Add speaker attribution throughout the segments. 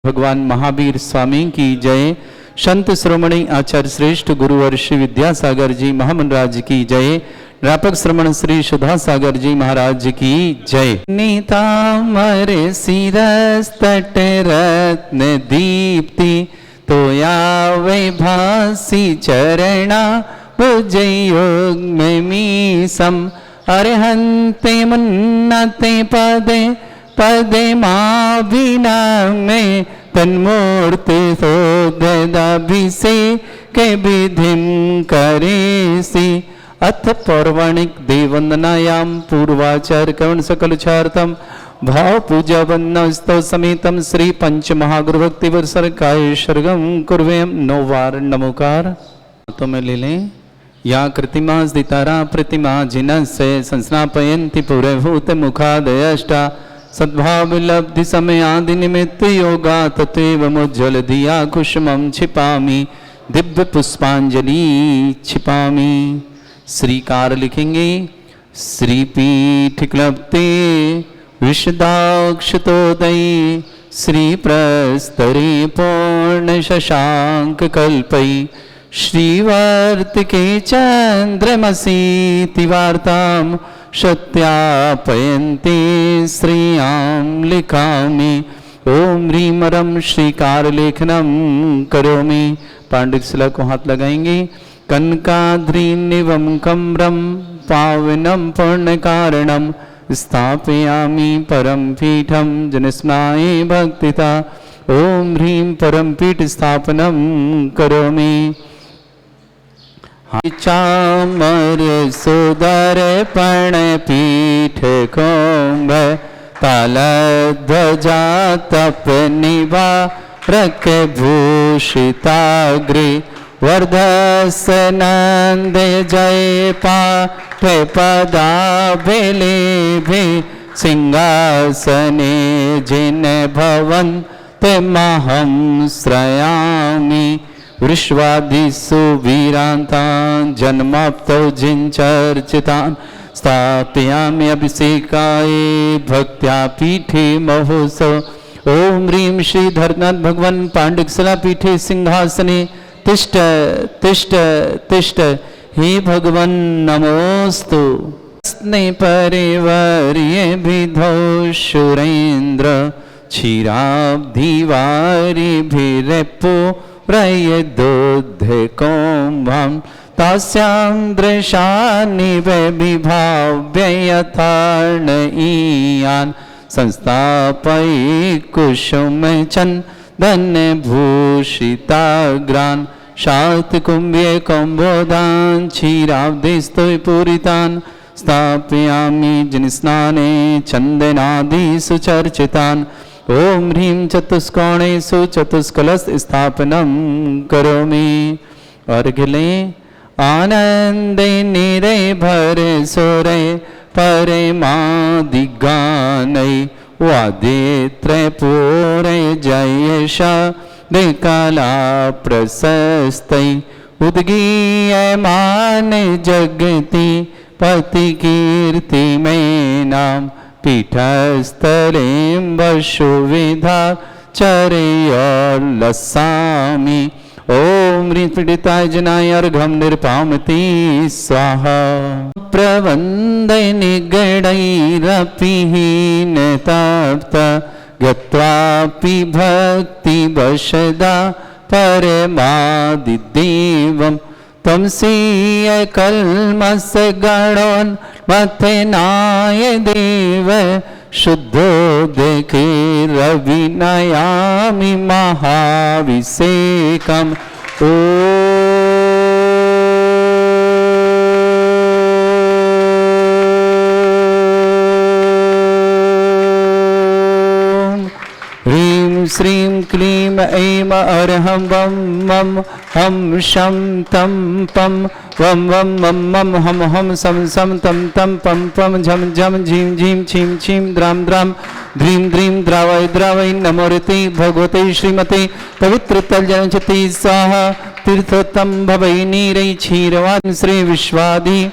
Speaker 1: भगवान महावीर स्वामी की जय। संत श्रोमणी आचार्य श्रेष्ठ गुरुवर श्री विद्यासागर जी महामंडराज की जय। व्यापक श्रमण श्री सुधा सागर जी महाराज की जय। नीतामर सिरस तट रत्न दीप्ति तोया वैभासी चरणा भुजयोग में मीसम अरहंते मुन्नते पदे पदे माँ बिना में तन्मूर्ति सोदाभिषे के विधिम करे सी। अथ पौर्वाणिक देववंदनायाम पूर्वाचार्य कवण सकल चारतम भाव पूजा वंदनास्तव समेतम श्री पंच महागुरु भक्ति वर्षर काय सर्गम कुर्वेम। 9 बार नमोकार तो में ले लें। या कृतिमा स्थितारा प्रतिमा जिनस्य संस्नापयन्ति पुरभूत मुखादयष्टा सद्भावलब्धि समयादि निमित्त योगा तत्व मुज्ज्वल दिया कुसुमं छिपामी दिव्य पुष्पांजलि छिपामी। श्रीकार लिखेंगे। श्रीपीठ क्लप्ते विशदाक्षतोदय श्री प्रस्तरे पूर्ण शशांक कल्पै श्रीवर्तिके चंद्रमसी तिवार्ताम सत्यापयन्ते श्रियां लिखामि। ओम ह्रीं रं श्रीकार लेखनम करोमि। पांडित शिला को हाथ लगाएंगे। कनकाद्रीनिवं कम्रं पावनं पूर्ण कारणं स्थापयामि परम पीठं जनस्नाय भक्तिता। ओम ह्रीं परम पीठ स्थापनं करोमि। चामर सुदर पण पीठ कुंभ ताल ध्वजा तप निभा रख भूषिताग्रे वर्धसनंद जय पाठ पदा भेले भे सिंहासने जिन भवन तमहं श्रयामि। वृष्वादिषु वीरान्तान् जन्माप्तौ जिञ्चर्चितान् स्थापयामि अभिषेकाय भक्त्या पीठे महोत्सव। ओम ह्रीं श्री धर्मनाथ भगवान पांडिकशिला पीठे सिंहासने तिष्ठ तिष्ठ तिष्ठ। हे भगवान नमोस्तु। स्ने परिवर्य विधौ सुरेन्द्र क्षीराब्धिवारि भिरेपो प्रयदोद्धकोम्भं तस्यां दृशानिव विभाव्य यथार्णयीयान् संस्थापयि कुसुमचन्दन भूषिताग्रान् शातकुम्भे कम्बोधान् क्षीराब्धिस्तु पूरितान् स्थापयामि जिनस्नाने चन्दनादिषु चर्चितान्। ओम ह्रीं चतुष्कोणेषु चतुष्कलश स्थापनं करोमि। अर्घ्य आनंदे निरे भर सोरे परमादिगानै वादित्रे पूरे जयश दिकला प्रशस्तै उद्गीयमान जगति पति कीर्ति में नाम पीठस्थलें वसुविधा चर्योल्लसामि। ओम ह्रीं पीडिताय जनाय अर्घं निर्पामति स्वाहा। प्रवन्द निगडैरपि हीनतप्त गत्वापि भक्तिवशदा परमादिदेवं तम सीय कल्मस गणोन् मथनाय देव शुद्धो देखे रविनयामि महाभिषेकम्। ह्रीं श्रीं क्लीं ऐं अरहं वं मं हम शं तं पं वं वं मं मं हम हम सं सं तं तं पं पं झं झं झीं झीं छीं छीं द्रां द्रां ध्रीं ध्रीं द्रावय द्रावय नमोरते भगवते श्रीमते पवित्र तलजनचति स्वाहा। तीर्थोत्तम भवै नीरै क्षीरवान् श्री विश्वादि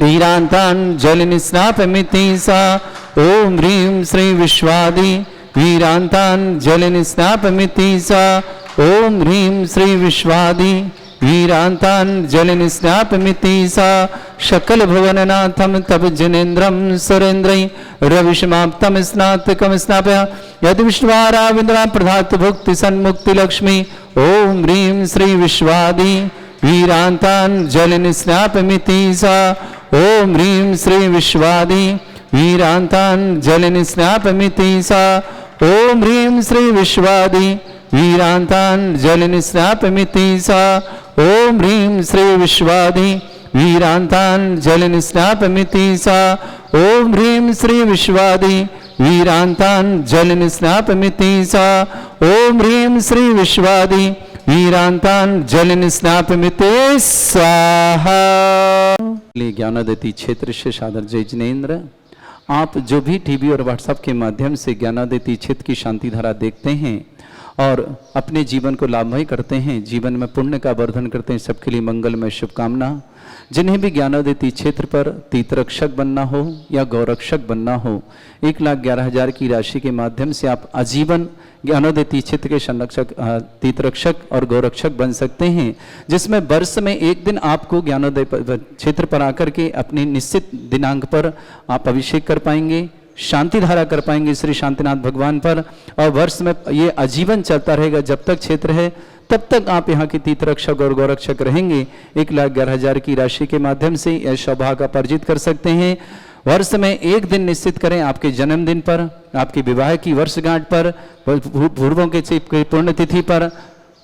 Speaker 1: धीरान्तान् जल निस्नापमिति सा। ओम ह्रीं श्री विश्वादि वीरान्ताञ्जलिं स्नापयति सा ॐ ह्रीं श्री विश्वादि वीरान्ताञ्जलिं स्नापयति सा सकलभुवननाथं तव जिनेन्द्रं सुरेन्द्रै रविसमाप्तं स्नातकं स्नापय यदि विश्वाराविन्द्रा प्रधात भुक्ति सन्मुक्ति लक्ष्मी ॐ ह्रीं श्री विश्वादि वीरान्ताञ्जलिं स्नापयति सा ॐ ह्रीं श्री विश्वादि वीरान्ताञ्जलिं स्नापयति सा ॐ ह्रीं श्री विश्वादि वीरान्ताञ्जलिं स्नापयति सा ॐ ह्रीं श्री विश्वादि वीरान्ताञ्जलिं स्नापयति सा ॐ ह्रीं श्री विश्वादि वीरान्ताञ्जलिं स्नापयति सा ॐ ह्रीं श्री विश्वादि वीरान्ताञ्जलिं स्नापयति स्वाहा। ज्ञानोदयती क्षेत्र से सादर जय जिनेन्द्र। आप जो भी टीवी और व्हाट्सएप के माध्यम से ज्ञानोदयती क्षेत्र की शांति धारा देखते हैं और अपने जीवन को लाभमय करते हैं, जीवन में पुण्य का वर्धन करते हैं, सबके लिए मंगलमय शुभकामना। जिन्हें भी ज्ञानोदयती क्षेत्र पर तीर्थरक्षक बनना हो या गौरक्षक बनना हो, 1,11,000 की राशि के माध्यम से आप आजीवन ज्ञानोदयती क्षेत्र के संरक्षक, तीर्थरक्षक और गौरक्षक बन सकते हैं, जिसमें वर्ष में एक दिन आपको ज्ञानोदय क्षेत्र पर आकर के अपनी निश्चित दिनांक पर आप अभिषेक कर पाएंगे, शांति धारा कर पाएंगे श्री शांतिनाथ भगवान पर, और वर्ष में ये आजीवन चलता रहेगा। जब तक क्षेत्र है तब तक आप यहाँ के तीर्थरक्षक और गौरक्षक रहेंगे। 1,11,000 की राशि के माध्यम से यह सौभाग्य आप अर्जित कर सकते हैं। वर्ष में एक दिन निश्चित करें, आपके जन्मदिन पर, आपके विवाह की वर्षगांठ पर, पूर्वों के पुण्यतिथि पर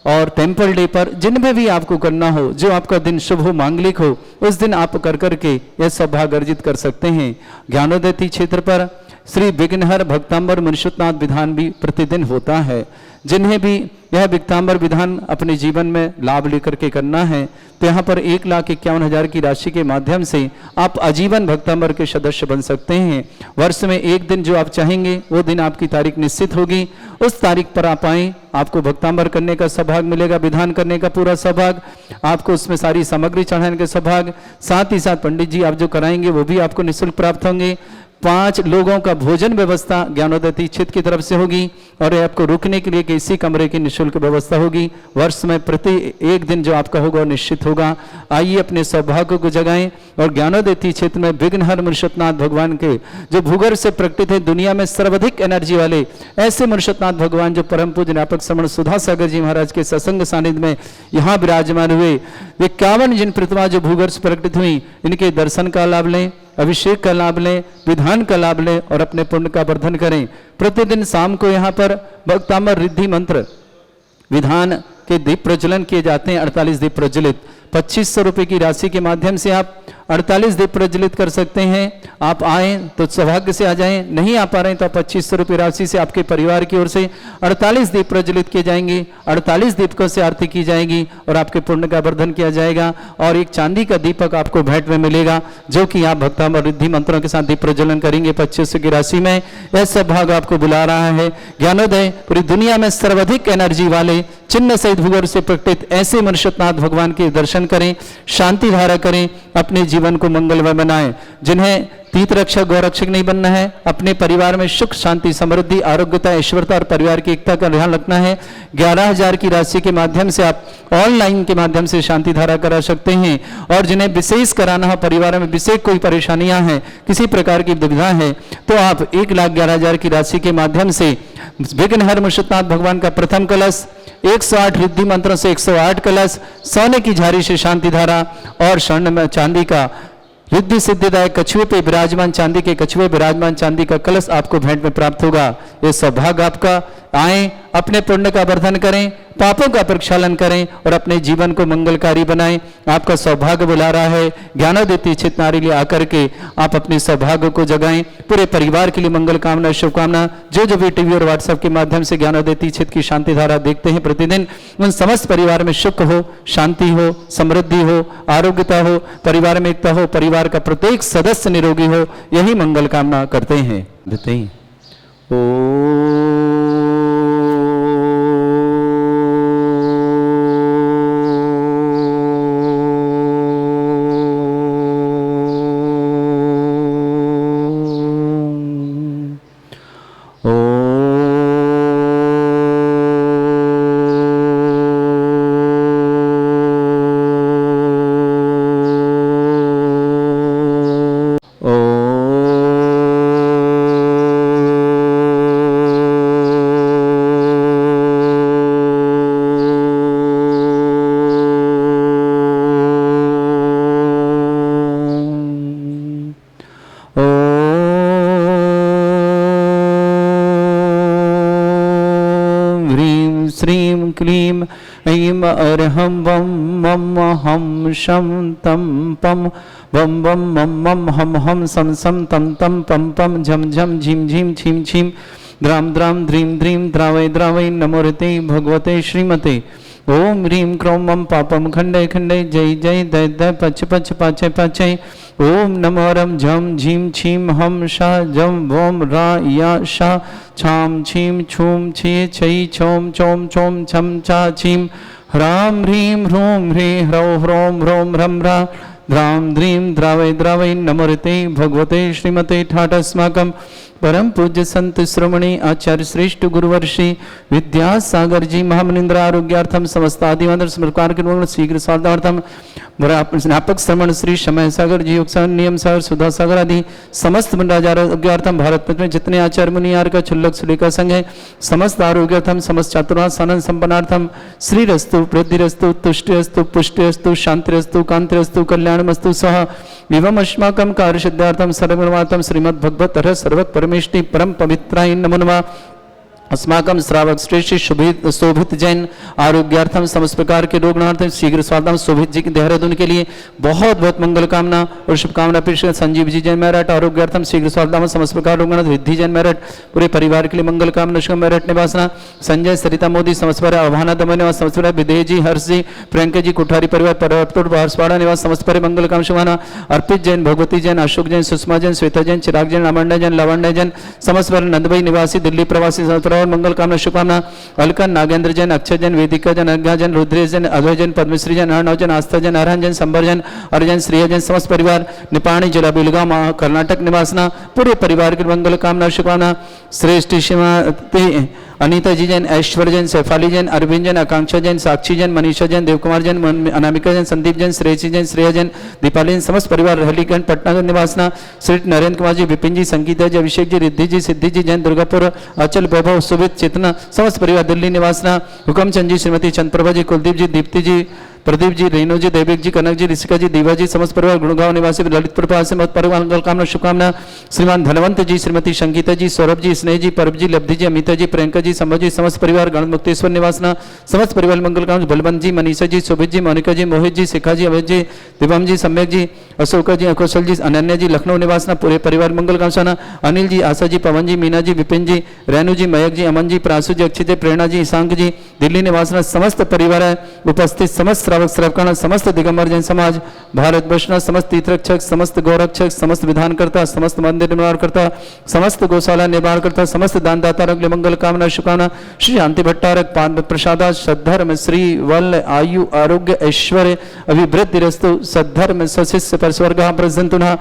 Speaker 1: और टेम्पल डे पर, जिनमें भी आपको करना हो, जो आपका दिन शुभ हो, मांगलिक हो, उस दिन आप कर करके यह सौभाग्य अर्जित कर सकते हैं। ज्ञानोदयती क्षेत्र पर श्री विघ्नहर भक्तांबर मुनिषुतनाथ विधान भी प्रतिदिन होता है। जिन्हें भी यह विक्तांबर विधान अपने जीवन में लाभ लेकर के करना है, तो यहाँ पर 1,51,000 की राशि के माध्यम से आप आजीवन भक्तांबर के सदस्य बन सकते हैं। वर्ष में एक दिन जो आप चाहेंगे वो दिन आपकी तारीख निश्चित होगी, उस तारीख पर आप आएँ, आपको भक्तांबर करने का सौभाग्य मिलेगा, विधान करने का पूरा सौभाग्य, आपको उसमें सारी सामग्री चढ़ाने के सौभाग्य, साथ ही साथ पंडित जी आप जो कराएंगे वो भी आपको निःशुल्क प्राप्त होंगे। 5 लोगों का भोजन व्यवस्था ज्ञानोदयती क्षेत्र की तरफ से होगी और आपको रुकने के लिए किसी कमरे की निःशुल्क व्यवस्था होगी। वर्ष में प्रति एक दिन जो आपका होगा निश्चित होगा। आइए अपने सौभाग्य को जगाएं और ज्ञानोदयती क्षेत्र में विघ्नहर मुनिषुतनाथ भगवान के जो भूगर्भ से प्रकटित है, दुनिया में सर्वाधिक एनर्जी वाले ऐसे मुनिषुतनाथ भगवान जो परम पूज्य ज्ञापक श्रमण सुधा सागर जी महाराज के सत्संग सानिध्य में यहाँ विराजमान हुए, 51 जिन प्रतिमा जो भूगर्भ से प्रकटित हुई, इनके दर्शन का लाभ लें, अभिषेक का लाभ लें, विधान का लाभ लें और अपने पुण्य का वर्धन करें। प्रतिदिन शाम को यहाँ पर भक्तांबर रिद्धि मंत्र विधान के दीप प्रज्वलन किए जाते हैं। 48 दीप प्रज्वलित 2500 रुपये की राशि के माध्यम से आप 48 दीप प्रज्वलित कर सकते हैं। आप आएँ तो सौभाग्य से आ जाएं, नहीं आ पा रहे हैं तो 2500 रुपये राशि से आपके परिवार की ओर से 48 दीप प्रज्वलित किए जाएंगे। 48 दीपकों से आरती की जाएगी और आपके पुण्य का वर्धन किया जाएगा और एक चांदी का दीपक आपको भेंट में मिलेगा, जो कि आप भक्तांबर रिद्धि मंत्रों के साथ दीप प्रज्वलन करेंगे 2500 की राशि में। यह सौभाग्य आपको बुला रहा है। ज्ञानोदय पूरी दुनिया में सर्वाधिक एनर्जी वाले चिन्ह सहित भूगर्भ से प्रकटित ऐसे मुनिषुतनाथ भगवान के दर्शन करें, शांति धारा करें, अपने जीवन को मंगलमय बनाएं। जिन्हें तीर्थरक्षक गौरक्षक नहीं बनना है, अपने परिवार में सुख शांति समृद्धि आरोग्यता ऐश्वर्यता और परिवार की एकता का ध्यान रखना है, 11,000 की राशि के माध्यम से आप ऑनलाइन के माध्यम से शांति धारा करा सकते हैं। और जिन्हें विशेष कराना हो, परिवार में विशेष कोई परेशानियां हैं, किसी प्रकार की दुविधा है, तो आप 1,11,000 की राशि के माध्यम से विघ्नहर मुनिषुतनाथ भगवान का प्रथम कलश, 108 रिद्धि मंत्रों से 108 कलश, सोने की झारी से शांति धारा और स्वर्ण में चांदी का रिद्धि सिद्धिदायक कछुए पे विराजमान चांदी के कछुए विराजमान चांदी का कलश आपको भेंट में प्राप्त होगा। ये सौभाग्य आपका। आएं, अपने पुण्य का वर्धन करें, पापों का प्रक्षालन करें और अपने जीवन को मंगलकारी बनाएं। आपका सौभाग्य बुला रहा है। ज्ञानोदयती क्षेत्र नारी लिए आकर के आप अपने सौभाग्य को जगाएं। पूरे परिवार के लिए मंगल कामना शुभकामना। जो जो भी टीवी और व्हाट्सएप के माध्यम से ज्ञानोदयती क्षेत्र की शांति धारा देखते हैं प्रतिदिन, उन समस्त परिवार में सुख हो, शांति हो, समृद्धि हो, आरोग्यता हो, परिवार में एकता हो, परिवार का प्रत्येक सदस्य निरोगी हो, यही मंगल कामना करते हैं। ओ ह्रीं श्रीं क्लीं ऐं अर्हं वं मं हं शं तं पं वं वं मं मं हं हं सं सं तं तं पं पं झं झं झिं झिं छिं छिं द्रां द्रां द्रीं द्रीं द्रावै द्रावै नमोरते भगवते श्रीमते ओम ह्रीं क्रों मं पापं खण्डे खण्डे जय जय दय दय पच पच पाचय पाचय ओम नमो रं झं झीं छीं हं शा जं वोम रा या शा छां छीं छूं छे छै छौं चौं चौं छं चा छीं ह्रां ह्रीं ह्रूं ह्रीं ह्रौं ह्रौं ह्रौं ह्रं ह्रा द्रां द्रीं द्रावै द्रावै नमोरते भगवते श्रीमते ठाट अस्माकं परम पूज्य संत श्रमणी आचार्य श्रेष्ठ गुरुवर्षि विद्यासागर जी महामनिंद्र आरोग्यार्थम समस्त आदिवादर समर्पण के शीघ्र स्वार्थार्थम स्नापक श्रमण श्री समय सागर जी योग सागर नियम सागर सुधा सागर आदि समस्त मंडराज आरोग्यार्थम भारत में जितने आचार्य मुनियार का छुल्लक सुलेखा संघ है समस्त आरोग्यार्थम समस्त चातुर्मास सानंद संपन्नार्थम श्री रस्तु वृद्धिरस्तु तुष्टिरस्तु पुष्टिरस्तु शांतिरस्तु कांतिरस्तु कल्याणमस्तु सह एवं अस्माकं कार्य सिद्धार्थम सर्वमातम श्रीमद् भगवत रस सर्वत परमेष्टि परम पवित्राय नमो नमः अस्माकं श्रावक श्रेष्ठ शोभित जैन आरोग्यार्थम समस्त प्रकार के रोगनार्थम शीघ्र स्वास्थ्य शोभित जी के देहरादून के लिए बहुत बहुत मंगल कामना और शुभकामना पेश संजीव जी जैन मेरठ आरोग्यार्थम शीघ्र स्वास्थ्य समस्त प्रकार रोगनाथ रिद्धि जैन मेरठ पूरे परिवार के लिए मंगल कामना शुभ मेरठ निवासना संजय सरिता मोदी समस्त पर आभाना दमन निवास समस्त पर विदेह जी हर्ष जी प्रियंका जी कुठारी परिवार परवतपुर हर्षवाड़ा निवास समस्त पर मंगल काम शुभाना अर्पित जैन भगवती जैन अशोक जैन सुषमा जैन श्वेता जैन चिराग जैन लावण्य जैन लावण्य जैन समस्त पर नंदभाई निवासी दिल्ली प्रवासी और मंगल कामना शुभकामना अलकन नागेंद्र जैन अक्षय जैन वेदिका जैन अज्ञा जैन रुद्रेश जैन अभय जैन पद्मश्री जैन अर्णव जैन आस्था जैन अरहन जैन संबर जैन अर्जन श्रेय जैन समस्त परिवार निपाणी जिला बेलगांव कर्नाटक निवासना पूरे परिवार के मंगल कामना शुभकामना श्रेष्ठ श्रीमती अनीता जी जैन ऐश्वर्य जैन सैफाली जैन अरविंद जैन आकांक्षा जैन साक्षी जैन मनीषा जैन देवकुमार जैन अनामिका जैन संदीप जैन श्रेयसी जैन श्रेया जैन दीपाली जैन समस्त परिवार रहलीगंज पटनागंज निवासना श्री नरेंद्र कुमार जी विपिन जी संगीता जी अभिषेक जी रिद्धि जी सिद्धि जी जैन दुर्गापुर अचल वैभव सुभित चेतना समस्त परिवार दिल्ली निवासना हुकमचंद जी श्रीमती चंद्रप्रभा जी कुलदीप जी दीप्ति जी प्रदीप जी रेणु जी देविक जी कनक जी ऋषिका जी दीवा जी समस्त परिवार गुड़गांव निवासी ललितपुर पास मत परिवार मंगल कामना शुभकामना श्रीमान धनवंत जी श्रीमती संगीता जी सौरभ जी स्नेह जी परब जी लब्धि जी अमिता जी प्रियंका जी संभव जी समस्त परिवार गण मुक्तेश्वर निवासना समस्त परिवार मंगल कामना बलवंत जी मनीषा जी शोभित जी मोनिका जी मोहित जी शिखा जी अवैध जी दिवम जी सम्यक जी अशोका जी अकौशल जी अनन्या जी लखनऊ निवासना पूरे परिवार मंगल कामना अनिल जी आशा जी पवन जी मीना जी विपिन जी रेणु जी मयक जी अमन जी प्रासु जी अक्षित प्रेरणा जी ईशांक जी दिल्ली निवासना समस्त परिवार उपस्थित समस्त श्रावक श्रावकाना समस्त दिगंबर जैन समाज भारत वर्षना समस्त तीर्थरक्षक समस्त गौरक्षक समस्त विधानकर्ता समस्त मंदिर निर्माणकर्ता समस्त गौशाला निर्माणकर्ता समस्त दानदाता मंगल कामना शुभकामना श्री शांति भट्टारक पान प्रसादा सद्धर्म श्री वल आयु आरोग्य ऐश्वर्य अभिवृद्धि रस्तु सद्धर्म सशिष्य पर स्वर्ग प्रसन्ना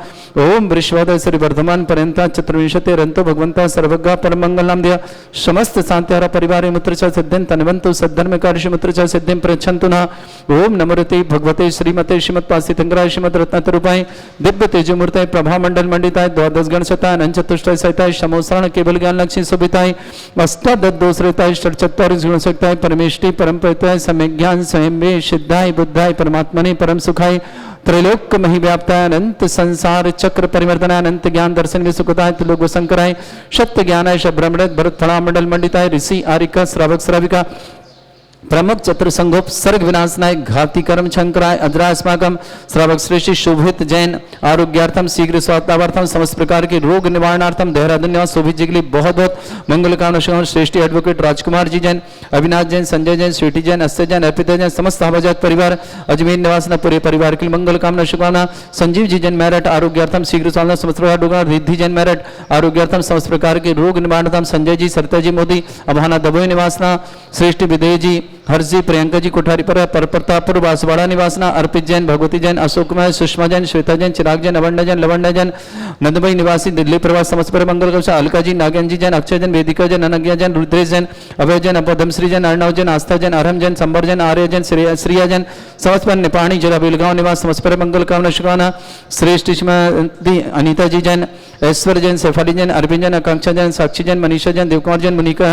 Speaker 1: ओम वृषवाद श्री वर्धमान पर्यंता चतुर्विंशति रंतो भगवंता सर्वज्ञ परम मंगल नाम दिया समस्त शांतिहारा परिवार मुत्रचा सिद्धिं तनवंतु सद्धर्म कार्य मुत्रचा सिद्धिं प्रच्छन्तु न ओम नमोरते भगवते श्रीमते श्रीमत्पासितंगराय श्रीमद रत्नातरूपाय दिव्य तेजमूर्ताय प्रभा मंडल मंडिताय द्वादश गणशताय अनंचतुष्टाय सहिताय शमोसरण केवल ज्ञान लक्ष्मी शोभिताय अष्टादश दोषरेताय षट्चत्वारिंश गुणशक्ताय परमेष्टि परम पवित्राय सम्यक ज्ञान स्वयं वे सिद्धाय बुद्धाय परमात्मने परम सुखाय त्रैलोक मही व्याप्ताय अनंत संसार चक्र परिवर्तनाय अनंत ज्ञान दर्शन विसुखताय त्रिलोक शंकराय सत्य ज्ञानाय ब्रह्मणत भरत फला मंडल मंडिताय ऋषि आरिका श्रावक श्राविका प्रमुख चतुर संगोप सर्ग विनाशनाय घाती कर्म शंकराय अद्रा अस्माकम श्रावक श्रेष्ठी शोभित जैन आरोग्यार्थम शीघ्र स्वास्थ्यार्थम समस्त प्रकार के रोग निवारणार्थम देहरादून निवास शोभित जी के लिए बहुत बहुत मंगल कामना श्रेष्ठी एडवोकेट राजकुमार जी जैन अविनाश जैन संजय जैन स्वीटी जैन अस्य जैन अर्पिता जैन समस्त हवाजात परिवार अजमेर निवासना पूरे परिवार के लिए मंगल कामना शुभकामना संजीव जी जैन मेरठ आरोग्यार्थम शीघ्र स्वास्थ्य समस्त प्रकार रिद्धि जैन मेरठ आरोग्यार्थम समस्त प्रकार के रोग निवारणार्थम संजय जी सरिता जी मोदी अभाना दबोई निवासना श्रेष्ठ विदेह जी हर्ष जी प्रियंका जी कोठारी पर प्रतापपुर बांसवाड़ा निवासना अर्पित जैन भगवती जैन अशोक कुमार सुषमा जैन श्वेता जैन चिराग जैन अवंडा जैन लवंडा जैन नंदभाई निवासी दिल्ली प्रवास समस्त पर मंगल कक्षा अलका जी नागेंद्र जी जैन अक्षय जैन वेदिका जैन अनज्ञा जैन रुद्रेश जैन अभय जैन पद्मश्री जैन अर्णव जैन आस्था जैन अरहम जैन संबर जैन आर्य जैन श्रिया जैन समस्त पर निपाणी जिला बेलगांव निवास समस्त पर मंगल कामना शुभकामना श्रेष्ठ श्रीमती अनीता जी जैन ऐश्वर्य जैन सैफाली जैन अरविंद जैन आकांक्षा जैन साक्षी जैन मनीषा जैन देवकुमार जैन मुनिका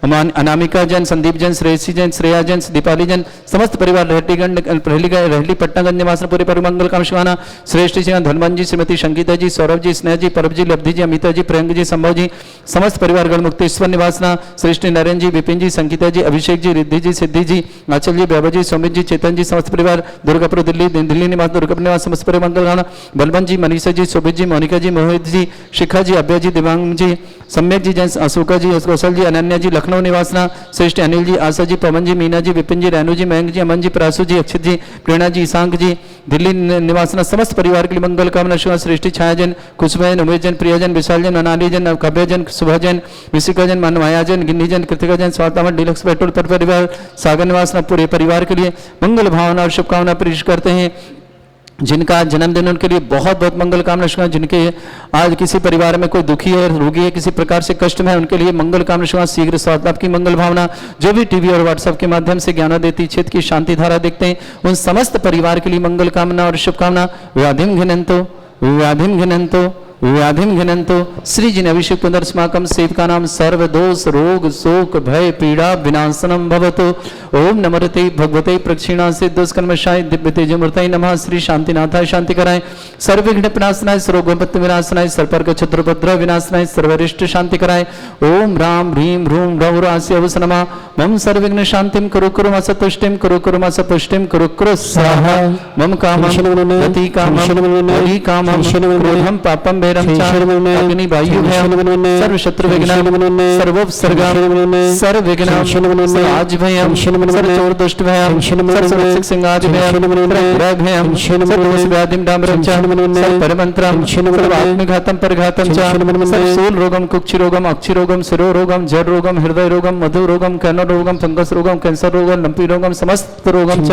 Speaker 1: अनामिका जैन, संदीप जैन, श्रेयसी जैन, श्रेया जैन, दीपाली जैन, समस्त परिवार रहली पटनागंज निवास पूरे पर मंगल कामना। श्रेष्ठ जी धनवन जी, श्रीमती संगीता जी, सौरभ जी, स्नेह जी, परब जी, लब्धि जी, अमिता जी, प्रियंक जी, संभव जी, समस्त परिवार गण मुक्तेश्वर निवासना। श्रेष्ठ नरेंद्र जी, विपिन जी, संगीता जी, अभिषेक जी, रिद्धि जी, सिद्धि जी, आंचल जी, वैभव जी, सौमित जी, चेतन जी, समस्त परिवार दुर्गापुर दिल्ली निवास दुर्गापुर निवास समस्त परिवार मंगल गाना। बलवंत जी, मनीषा जी, शोभित जी, मोनिका जी, मोहित जी, शिखा जी, अभय जी, दिव्यांग जी, सम्यक जी, जैन अशोका जी, कौशल जी, अनन्या जी, लखनऊ निवासना। श्रेष्ठ अनिल जी, आशा जी, पवन जी, मीना जी, विपिन जी, रेणु जी, मयंक जी, अमन जी, प्रासु जी, अक्षित जी, प्रेरणा जी, ईशांक जी, दिल्ली निवासना। समस्त परिवार के लिए मंगल कामना। श्रेष्ठी छाया जैन, खुशबा जैन, उमेश जैन, प्रिया जैन, विशाल जैन, अनाली जैन, काव्य जैन, सुभा जैन, विशिका जैन, माया जैन, गिन्नी जैन, कृतिका जैन, स्वातावन डीलक्स पेट्रोल पर परिवार सागर निवासना पूरे परिवार के लिए मंगल भावना और शुभकामना पेश करते हैं। जिनका आज जन्मदिन उनके लिए बहुत बहुत मंगल कामना शुभ। जिनके आज किसी परिवार में कोई दुखी है, रोगी है, किसी प्रकार से कष्ट में है, उनके लिए मंगल कामना शुभ, शीघ्र स्वास्थ्य की मंगल भावना। जो भी टीवी और व्हाट्सएप के माध्यम से ज्ञान देती क्षेत्र की शांति धारा देखते हैं, उन समस्त परिवार के लिए मंगल कामना और शुभकामना। व्याधिम घिनंतो व्याधिम घिनंतो व्याधिम घिनंतो श्री जिन अभिषेक पुनर्स्माकम सेवका नाम सर्व दोष रोग शोक भय पीड़ा विनाशनम भवतो। ओम नमरते भगवते प्रक्षिणा से दुष्कर्मशाय दिव्य तेजमूर्तये नमः। श्री शांतिनाथाय शांति कराय, सर्वविघ्न विनाशनाय, सर्वोपत्ति विनाशनाय, सर्पर्क छत्रभद्र विनाशनाय, सर्वरिष्ट शांति कराय। ओम राम ह्रीम ह्रूम रौरास्य अवसनमा मम सर्वविघ्न शांतिम कुरु कुरु असतुष्टिम कुरु कुरु असपुष्टिम कुरु कुरु स्वाहा। मम कामं गति कामं हरि कामं क्रोधं पापं अग्नि वायु सर्व शत्रु विघ्न सर्वोपसर्गा सर्व विघ्न सर्वाज भयम सर्व चोर दुष्ट भयम सर्व सिंगाज भयम सर्व व्याधिम डामरम सर्व परमंत्रम सर्व आत्मघातम परघातम सर्व सूल रोगम कुक्षि रोगम अक्षि रोगम शिरो रोगम जड़ रोगम हृदय रोगम मधु रोगम कैनो रोगम फंगस रोगम कैंसर रोगम लंपी रोगम समस्त रोगम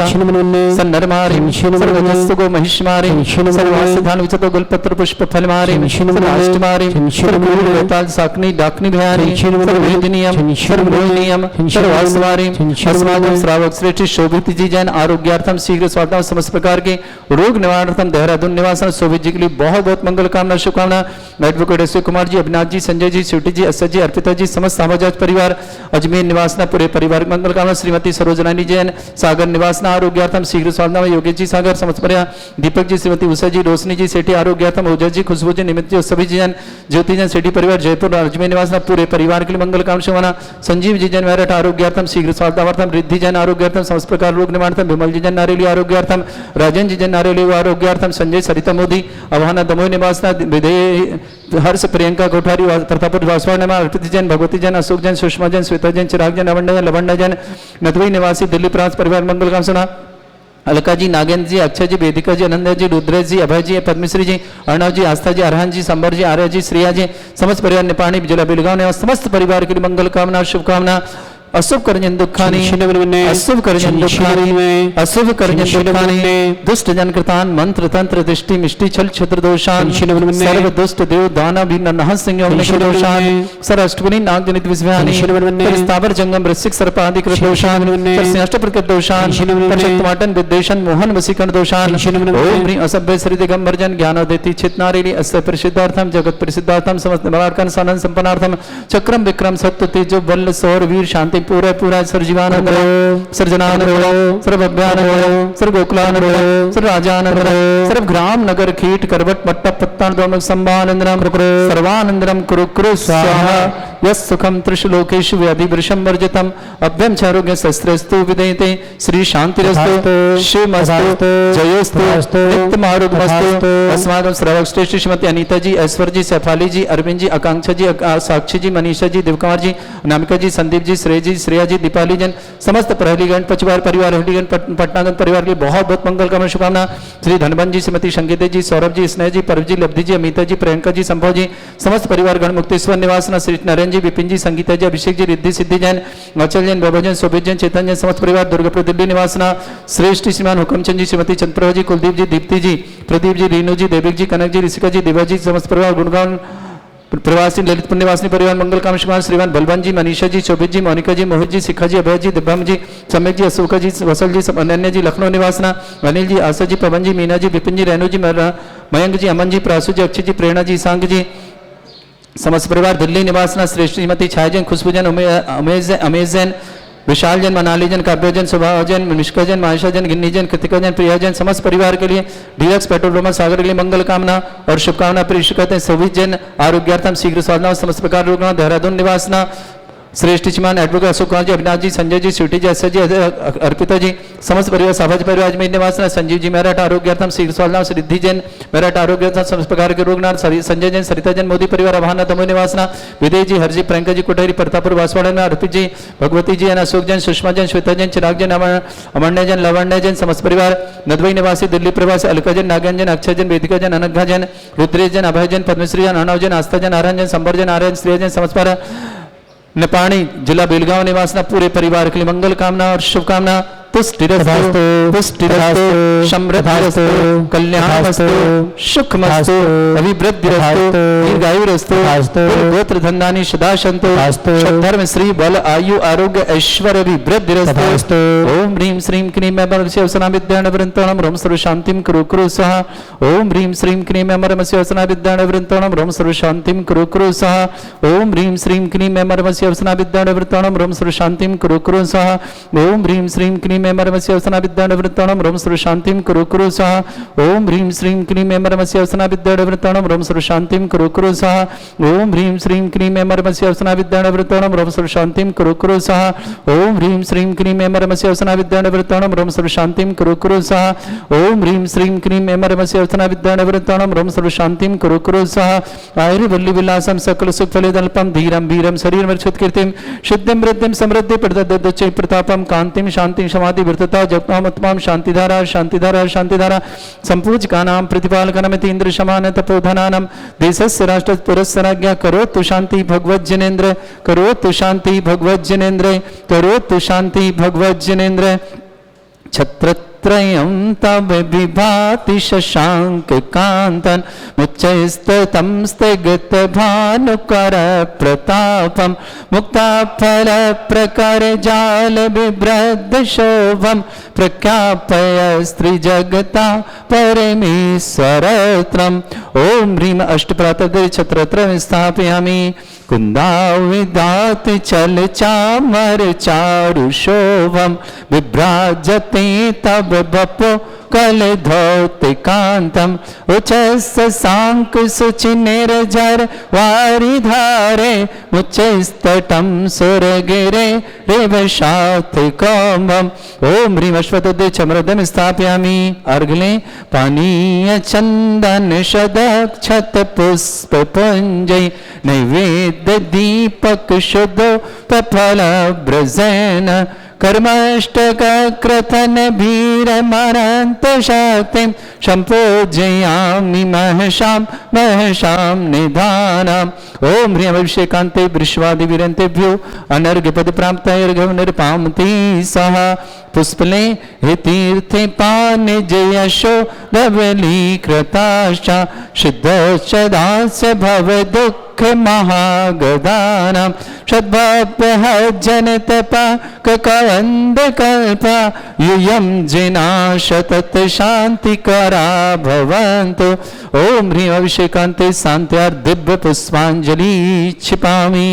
Speaker 1: सन्नरमारी सर्वजस्तुगो महिष्मारी सर्वास्थान विचतो गुलपत्र पुष्प फलमारी सर्वाष्टमारी सर्वताल साकनी डाकनी भयानी सर्ववेदनीयम सर्वरोहिणीयम सर्वास्वारी अस्माकं श्रावक श्रेष्ठ शोभित जी जैन आरोग्यार्थम शीघ्र स्वास्थ्य समस्त प्रकार के रोग निवारणार्थम देहरादून निवासन शोभित जी के लिए बहुत बहुत मंगल कामना शुभकामना। एडवोकेट अशोक कुमार जी, अविनाश जी, संजय जी, स्वीटी जी, असद जी, अर्पिता जी, समस्त सामाजाज परिवार अजमेर निवासना पूरे परिवार मंगल कामना। श्रीमती सरोजनानी जैन सागर निवासना आरोग्यार्थम शीघ्र स्वास्थ्य। योगेश जी सागर समस्त परिवार, दीपक जी, श्रीमती उषा जी, रोशनी जी, सेठी आरोग्यार्थम, ओजस जी, खुशबू जी, निमित जी, सभी जैन, ज्योति जैन, सेठी परिवार जयपुर अजमेर निवासना पूरे परिवार के लिए मंगल कामना शुभकामना। संजीव जी जैन मेरठ आरोग्यार्थम शीघ्र स्वास्थ्यार्थम, रिद्धि जैन आरोग्यार्थम, समस्त प्रकार रोग निवारणार्थम, विमल जी जैन नारेली आरोग्यार्थम, राजन जी जैन नारेली आरोग्यार्थम, संजय सरिता मोदी अवहाना दमोह निवासना, विधेय हर्ष प्रियंका कोठारी प्रतापुर वासवा नमा, अर्पित जैन, भगवती जैन, अशोक जैन, सुषमा जैन, श्वेता जैन, चिराग जैन, अवंडा जैन, लवंडा जैन, नथवी निवासी दिल्ली प्रांत परिवार मंगल कामना। अलका जी, नागेंद्र जी, अक्षय जी, वेदिका जी, अनंत जी, रुद्रेश जी, अभय जी, पद्मश्री जी, अर्णव जी, आस्था जी, अरहन जी, संबर जी, आर्य जी, श्रिया जी, समस्त परिवार निपाणी जिला बिलगांव ने समस्त परिवार के लिए मंगल कामना शुभकामना। अशुभ कर्जन दुखानी अशुभ कर्जन दुखानी अशुभ कर्जन दुखानी दुष्ट जन कृतान मंत्र तंत्र दृष्टि मिष्टि छल छत्र दोषान सर्व दुष्ट देव दाना भी नह सिंह दोषान सर अष्टगुणी नाग जनित विस्व्यानि स्थावर जंगम वृश्चिक सर्प आदि कृत दोषान अष्ट प्रकृत दोषान शक्तमाटन विद्वेषण मोहन वसीकरण दोषान ओम ह्रीं असभ्य श्री दिगंबर जन ज्ञानोदेति चित्नारिणी अस्य प्रसिद्धार्थम जगत प्रसिद्धार्थम समस्त निवारकन सानंद संपन्नार्थम चक्रम विक्रम सत्य तेजो बल सौर वीर शांति पूरा पूरा सर्वजीवानंद सर्जनानंद सर्वभव्यानंद सर्वगोकुलानंद सर्वराजानंद सर्वग्राम नगर कीट करवट मट्टा पत्ता दोनों संभानंदनम सर्वानंदनम कुरु कुरु स्वाहा यस सुखम त्रिशलोकेषु व्याधि वृषम वर्जितम अभ्यम चारोग्य शस्त्रस्तु विदयते श्री शांतिरस्तु शिवमस्तु जयोस्तु नित्यमारोग्यमस्तु। अस्माकं श्रावक श्रेष्ठ श्रीमती अनीता जी, ऐश्वर्य जी, सैफाली जी, अरविंद जी, आकांक्षा जी, साक्षी जी, मनीषा जी, दिवकुमार जी, नामिका जी, संदीप जी, श्रेय जी, श्रेया जी, दीपाली जन, समस्त प्रहलीगण पचवार परिवार हल्लीगण पटनागन परिवार के बहुत बहुत मंगल कामना शुभकामना। श्री धनवन जी, श्रीमती संगीता जी, सौरभ जी, स्नेह जी, परव जी, लब्धि जी, अमिता जी, प्रियंका जी, संभव जी, समस्त परिवार गण मुक्तेश्वर निवासना। श्री नरेंद्र जी, विपिन जी, संगीता जी, अभिषेक जी, रिद्धि सिद्धि जैन, अचल जैन, वैभव जैन, शोभित जैन, चेतन जैन, समस्त परिवार दुर्गापुर दिल्ली निवासना। श्रेष्ठ श्रीमान हुकमचंद जी, श्रीमती चंद्रप्रभा जी, कुलदीप जी, दीप्ति जी, प्रदीप जी, रीनू जी, देविक जी, कनक जी, ऋषिका जी, देवा जी, समस्त परिवार गुणगान प्रवासी ललितपुर निवासी परिवार मंगल कामना। श्रीमान बलवंत जी, मनीषा जी, शोभित जी, मोनिका जी, मोहित जी, शिखा जी, अभय जी, दिव्यम जी, सम्यक जी, अशोका जी, वसल जी, अनन्या जी, लखनऊ निवासना, अनिल जी, आशा जी, पवन जी, मीना जी, विपिन जी, रेणु जी, मयंक जी, अमन जी, प्रासु जी, अक्षय जी, प्रेरणा जी, सांग जी, समस्त परिवार दिल्ली निवासना श्रेष्ठ श्रीमती छायाजन, खुशबूजन, अमेजन, विशाल जन, मनाली जन, काव्यजन, सुभाजन, निष्कजन, मायशाजन, गिन्नीजन, कृतिकाजन, प्रियाजन, समस्त परिवार के लिए डीलक्स पेट्रोल रोमा सागर के लिए मंगल कामना और शुभकामना प्रेषित करते हैं। सभी जन आरोग्यार्थम शीघ्र साधना, समस्त प्रकार रोगना, देहरादून निवासना श्रेष्ठ चिमान, एडवोकेट अशोक कुमार जी, अविनाश जी, संजय जी, स्वीटी जी, एस जी, अर्पिता जी, समस्त परिवार साभाज परिवार अजमेर निवासना, संजीव जी मेरठ आरोग्यार्थम शीघ्र साधना, सिद्धि जैन मेरठ आरोग्यार्थम समस्त प्रकार के रोगनाथ, संजय जैन, सरिता जैन, मोदी परिवार अभाना तमो निवासना, विदय जी, हरजी, प्रियंका जी, कुटेरी, प्रतापुर वासवाड़ा में अर्पित जी, भगवती जी, अशोक जैन, सुषमा जैन, श्वेता जैन, चिराग जैन, अमरण्य जैन, लवण्य जैन, समस्त परिवार नदवई निवासी, दिल्ली प्रवासी, अलका जैन, नागन जैन, अक्षय जैन, वेदिका जैन, अनघा जैन, रुद्रेश जैन, अभय जैन, पद्मश्री जैन, अर्णव जैन, आस्था जैन, आर्यन जैन, संबर जैन, आर्यन, श्रेय जैन, समस्त परिवार नेपाणी जिला बेलगांव निवासना पूरे परिवार के लिए मंगल कामना और शुभकामना। पुष्टिरस्तु, पुष्टिरस्तु, समृद्धिरस्तु, कल्याणमस्तु, सुखमस्तु, अभिवृद्धिरस्तु, दीर्घायुरस्तु, गोत्र धन्यानि सदा सन्तु, धर्म श्री बल आयु आरोग्य ऐश्वर्य अभिवृद्धिरस्तु। ओम ह्रीं श्रीं क्लीं अमरमस्य अवसना विद्यान वृंतोणम रोम सर्व शांतिं कुरु कुरु स्वाहा। ओम ह्रीं श्रीं क्लीं अमरमस्य अवसना विद्यान वृंतोणम रोम सर्व शांतिं कुरु कुरु स्वाहा। ओम ह्रीं श्रीं क्लीं अमरमस्य अवसना विद्यान वृंतोणम रोम सर्व शांतिं कुरु कुरु स्वाहा। ओम ह्रीं श्रीं क्लीं अमरमस्य अवसना विद्यान वृंतोणम रोम सर्व शांतिं कुरु कुरु स्वाहा। ओम ह्रीं श्रीं क्लीं अमरमस्य अवसना विद्यान वृंतोणम रोम सर्व शांतिं कुरु कुरु स्वाहा। ओम ह्रीं श्रीं क्लीं अमरमस्य अवसना विद्यान वृंतोणम रोम सर्व शांतिं कुरु कुरु स्वाहा। ओम ह्रीं श्रीं क्लीं अमरमस्य अवसना विद्यान वृंतोणम रोम सर्व शांतिं कुरु कुरु स्वाहा। ओम ह्रीं श्रीं क्लीं अमरमस्य अवसना विद्यान वृंतोणम रोम सर्व शांतिं कुरु कुरु स्वाहा। आयुर्वल्ली विलासम सकल सुख फलिदल्पम धीरम वीरम शरीर मर्चुत कीर्तिम सिद्धिं वृद्धिं समृद्धि प्रदद्दच्चै प्रतापम कांतिं शांतिं समाधि वृद्धता जपनामत्माम शांतिधारा शांतिधारा शांतिधारा संपूज्यकानां प्रतिपालकनमिति इंद्र समान तपोधनानां देशस्य राष्ट्र पुरस्सराज्ञा करोतु शांति भगवज्जनेन्द्र करोतु शांति भगवज्जनेन्द्र करोतु शांति भगवज्जनेन्द्र। छत्रत्रयं तव विभाति शशांक कांतन मुच्चैस्ततं स्थगित भानुकर प्रतापम मुक्ताफल प्रकर जाल विभ्रद शोभम प्रख्यापय स्त्री जगता परमेश्वरत्रम। ओम ह्रीं अष्टप्रातः छत्रत्रयं स्थापयामि कुन्दाविदात चल चामर चारु शोभम विभ्राजते तब बपो कल धौत कांतम उच्चस्त सांक सुचि निर्जर वारि धारे मुच्चस्तटम सुरगिरे रेवशात कौमम। ओम ह्रीं अश्वत्थ चमरदम स्थापयामि अर्घले पानीय चंदन शदक्षत पुष्प पुंजय नैवेद्य दीपक शुद्ध फल ब्रजेन कर्मष्टक क्रथन भीर मरंत शक्तिं संपूजयामि महशां महशां निधानम्। ओम ह्रीं अभिषेकान्ते वृषवादि वीरन्तेभ्यो अनर्घ्य पद प्राप्तैर्घ्यं निर्पामति सह पुष्पले तीर्थे पान जयशो धवली कृताश्च सिद्धश्च दास भव दुःख महागदानां षद्भव्यः तपा ककवन्द कल्पा यूयं जिना शतत शान्तिकरा भवन्तु। ओम ह्रीं अभिषेकान्ते शान्त्यार्थ दिव्य पुष्पाञ्जलि क्षिपामि।